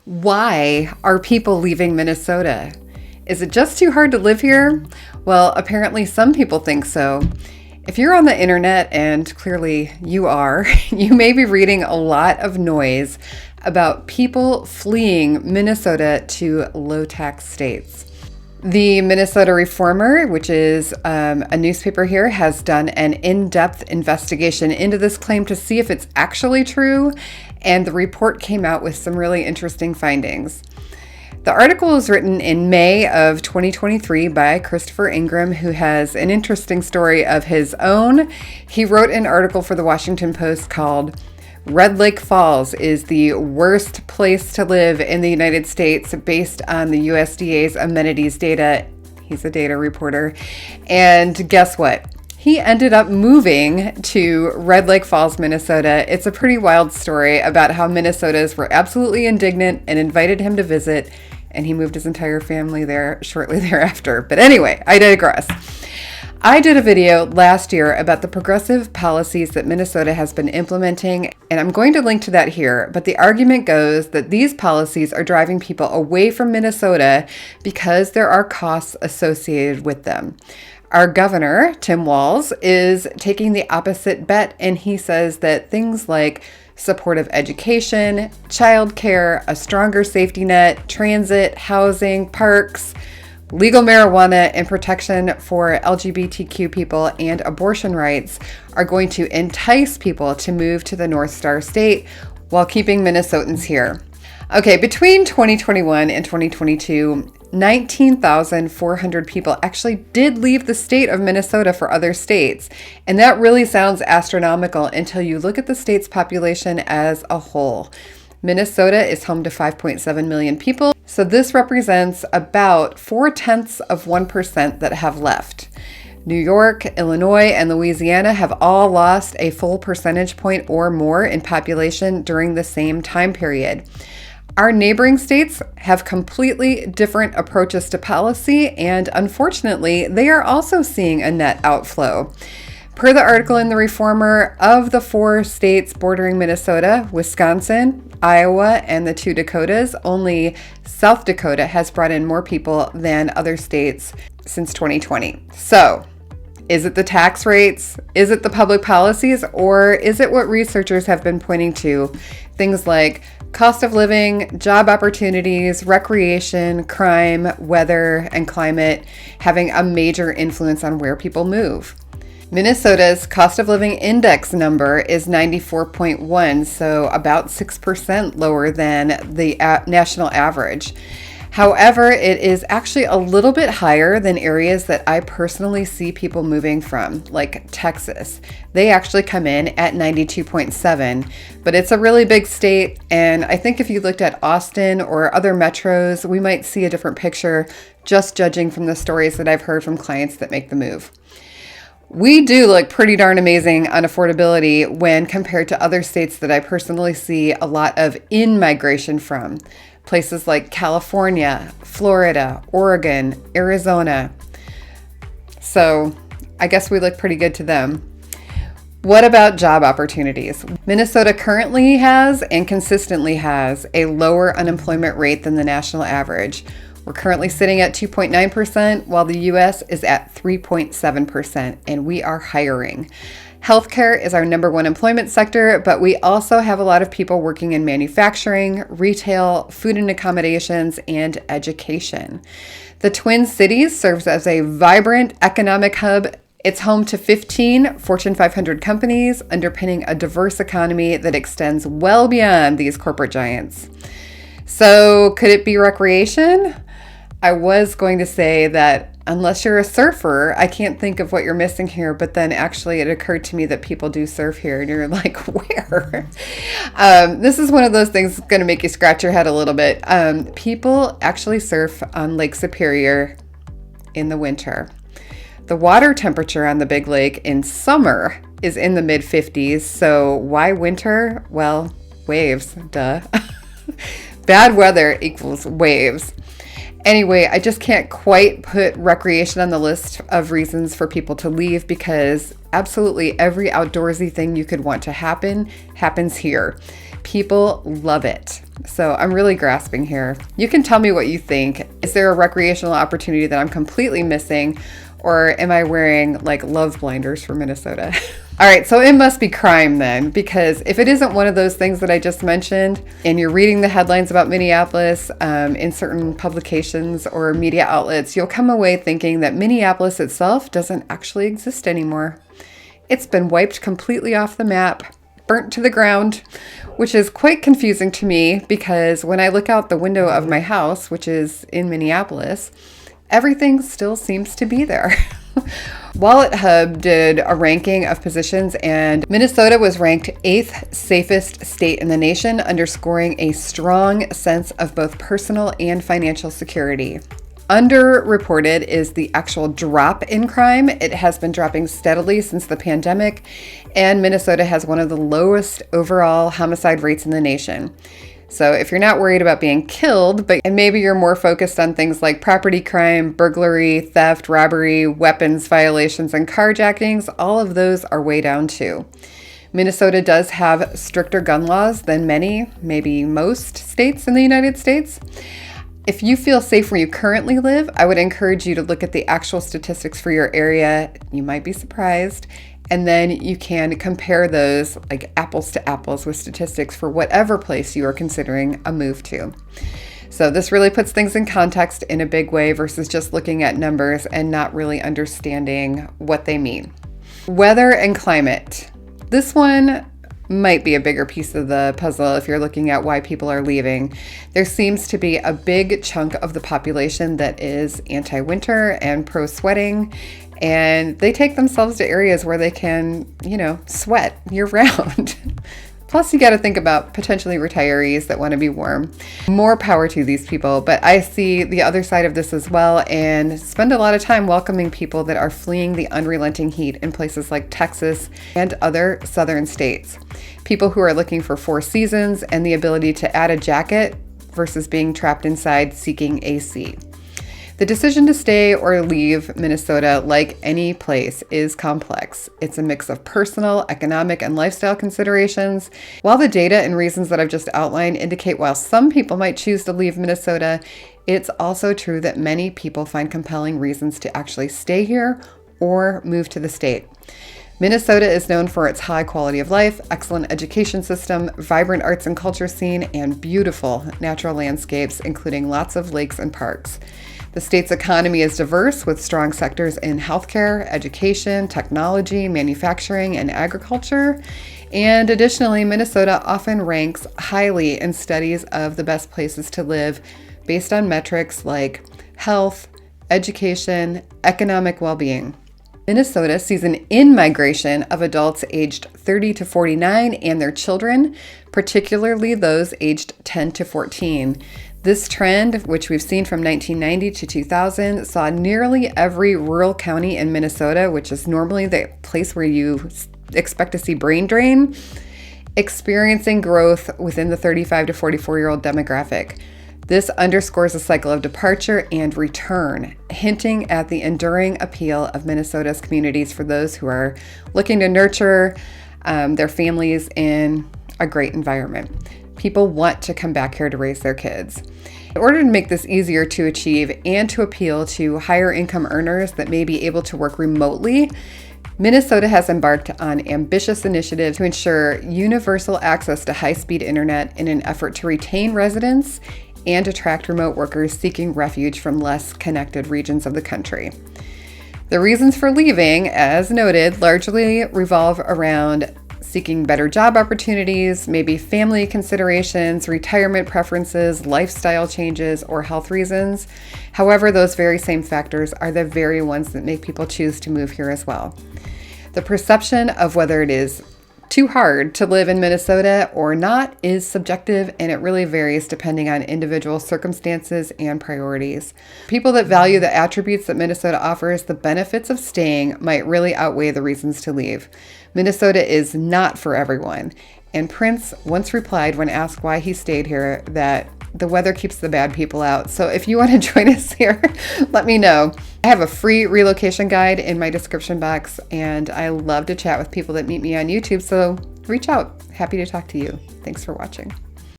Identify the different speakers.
Speaker 1: Why are people leaving Minnesota? Is it just too hard to live here? Well, apparently some people think so. If you're on the internet, and clearly you are, you may be reading a lot of noise about people fleeing Minnesota to low-tax states. The Minnesota Reformer, which is a newspaper here, has done an in-depth investigation into this claim to see if it's actually true, and the report came out with some really interesting findings. The article was written in May of 2023 by Christopher Ingram, who has an interesting story of his own. He wrote an article for the Washington Post called Red Lake Falls is the worst place to live in the United States based on the USDA's amenities data. He's a data reporter. And guess what? He ended up moving to Red Lake Falls, Minnesota. It's a pretty wild story about how Minnesotans were absolutely indignant and invited him to visit, and he moved his entire family there shortly thereafter. But anyway, I digress. I did a video last year about the progressive policies that Minnesota has been implementing, and I'm going to link to that here, but the argument goes that these policies are driving people away from Minnesota because there are costs associated with them. Our governor, Tim Walz, is taking the opposite bet, and he says that things like supportive education, childcare, a stronger safety net, transit, housing, parks, legal marijuana, and protection for LGBTQ people and abortion rights are going to entice people to move to the North Star State while keeping Minnesotans here. Okay, between 2021 and 2022, 19,400 people actually did leave the state of Minnesota for other states. And that really sounds astronomical until you look at the state's population as a whole. Minnesota is home to 5.7 million people, so this represents about 0.4% that have left. New York, Illinois, and Louisiana have all lost a full percentage point or more in population during the same time period. Our neighboring states have completely different approaches to policy, and unfortunately, they are also seeing a net outflow. Per the article in the Reformer, of the 4 states bordering Minnesota, Wisconsin, Iowa, and the 2 Dakotas, only South Dakota has brought in more people than other states since 2020. So, is it the tax rates? Is it the public policies? Or is it what researchers have been pointing to? Things like cost of living, job opportunities, recreation, crime, weather, and climate having a major influence on where people move. Minnesota's cost of living index number is 94.1, so about 6% lower than the national average. However, it is actually a little bit higher than areas that I personally see people moving from, like Texas. They actually come in at 92.7, but it's a really big state, and I think if you looked at Austin or other metros, we might see a different picture, just judging from the stories that I've heard from clients that make the move. We do look pretty darn amazing on affordability when compared to other states that I personally see a lot of in-migration from. Places like California, Florida, Oregon, Arizona. So I guess we look pretty good to them. What about job opportunities? Minnesota currently has and consistently has a lower unemployment rate than the national average. We're currently sitting at 2.9%, while the U.S. is at 3.7%, and we are hiring. Healthcare is our number 1 employment sector, but we also have a lot of people working in manufacturing, retail, food and accommodations, and education. The Twin Cities serves as a vibrant economic hub. It's home to 15 Fortune 500 companies, underpinning a diverse economy that extends well beyond these corporate giants. So could it be recreation? I was going to say that unless you're a surfer, I can't think of what you're missing here, but then actually it occurred to me that people do surf here, and you're like, where? This is one of those things that's going to make you scratch your head a little bit. People actually surf on Lake Superior in the winter. The water temperature on the Big Lake in summer is in the mid-50s, so why winter? Well, waves, duh. Bad weather equals waves. Anyway, I just can't quite put recreation on the list of reasons for people to leave because absolutely every outdoorsy thing you could want to happen happens here. People love it. So I'm really grasping here. You can tell me what you think. Is there a recreational opportunity that I'm completely missing? Or am I wearing like love blinders for Minnesota? All right, so it must be crime then, because if it isn't one of those things that I just mentioned, and you're reading the headlines about Minneapolis in certain publications or media outlets, you'll come away thinking that Minneapolis itself doesn't actually exist anymore. It's been wiped completely off the map, burnt to the ground, which is quite confusing to me because when I look out the window of my house, which is in Minneapolis, everything still seems to be there. Wallet Hub did a ranking of positions, and Minnesota was ranked 8th safest state in the nation, underscoring a strong sense of both personal and financial security. Underreported is the actual drop in crime. It has been dropping steadily since the pandemic, and Minnesota has one of the lowest overall homicide rates in the nation. So if you're not worried about being killed, and maybe you're more focused on things like property crime, burglary, theft, robbery, weapons violations, and carjackings, all of those are way down too. Minnesota does have stricter gun laws than many, maybe most states in the United States. If you feel safe where you currently live, I would encourage you to look at the actual statistics for your area. You might be surprised. And then you can compare those like apples to apples with statistics for whatever place you are considering a move to. So this really puts things in context in a big way versus just looking at numbers and not really understanding what they mean. Weather and climate. This one might be a bigger piece of the puzzle if you're looking at why people are leaving. There seems to be a big chunk of the population that is anti-winter and pro-sweating, and they take themselves to areas where they can, sweat year-round. Plus, you got to think about potentially retirees that want to be warm. More power to these people, but I see the other side of this as well and spend a lot of time welcoming people that are fleeing the unrelenting heat in places like Texas and other southern states. People who are looking for 4 seasons and the ability to add a jacket versus being trapped inside seeking AC. The decision to stay or leave Minnesota, like any place, is complex. It's a mix of personal, economic, and lifestyle considerations. While the data and reasons that I've just outlined indicate while some people might choose to leave Minnesota, it's also true that many people find compelling reasons to actually stay here or move to the state. Minnesota is known for its high quality of life, excellent education system, vibrant arts and culture scene, and beautiful natural landscapes, including lots of lakes and parks. The state's economy is diverse with strong sectors in healthcare, education, technology, manufacturing, and agriculture. And additionally, Minnesota often ranks highly in studies of the best places to live based on metrics like health, education, economic well-being. Minnesota sees an in-migration of adults aged 30 to 49 and their children, particularly those aged 10 to 14. This trend, which we've seen from 1990 to 2000, saw nearly every rural county in Minnesota, which is normally the place where you expect to see brain drain, experiencing growth within the 35 to 44-year-old demographic. This underscores a cycle of departure and return, hinting at the enduring appeal of Minnesota's communities for those who are looking to nurture their families in a great environment. People want to come back here to raise their kids. In order to make this easier to achieve and to appeal to higher income earners that may be able to work remotely, Minnesota has embarked on ambitious initiatives to ensure universal access to high-speed internet in an effort to retain residents and attract remote workers seeking refuge from less connected regions of the country. The reasons for leaving, as noted, largely revolve around seeking better job opportunities, maybe family considerations, retirement preferences, lifestyle changes, or health reasons. However, those very same factors are the very ones that make people choose to move here as well. The perception of whether it is too hard to live in Minnesota or not is subjective, and it really varies depending on individual circumstances and priorities. People that value the attributes that Minnesota offers, the benefits of staying might really outweigh the reasons to leave. Minnesota is not for everyone, and Prince once replied when asked why he stayed here that the weather keeps the bad people out. So if you want to join us here, let me know. I have a free relocation guide in my description box, and I love to chat with people that meet me on YouTube. So reach out. Happy to talk to you. Thanks for watching.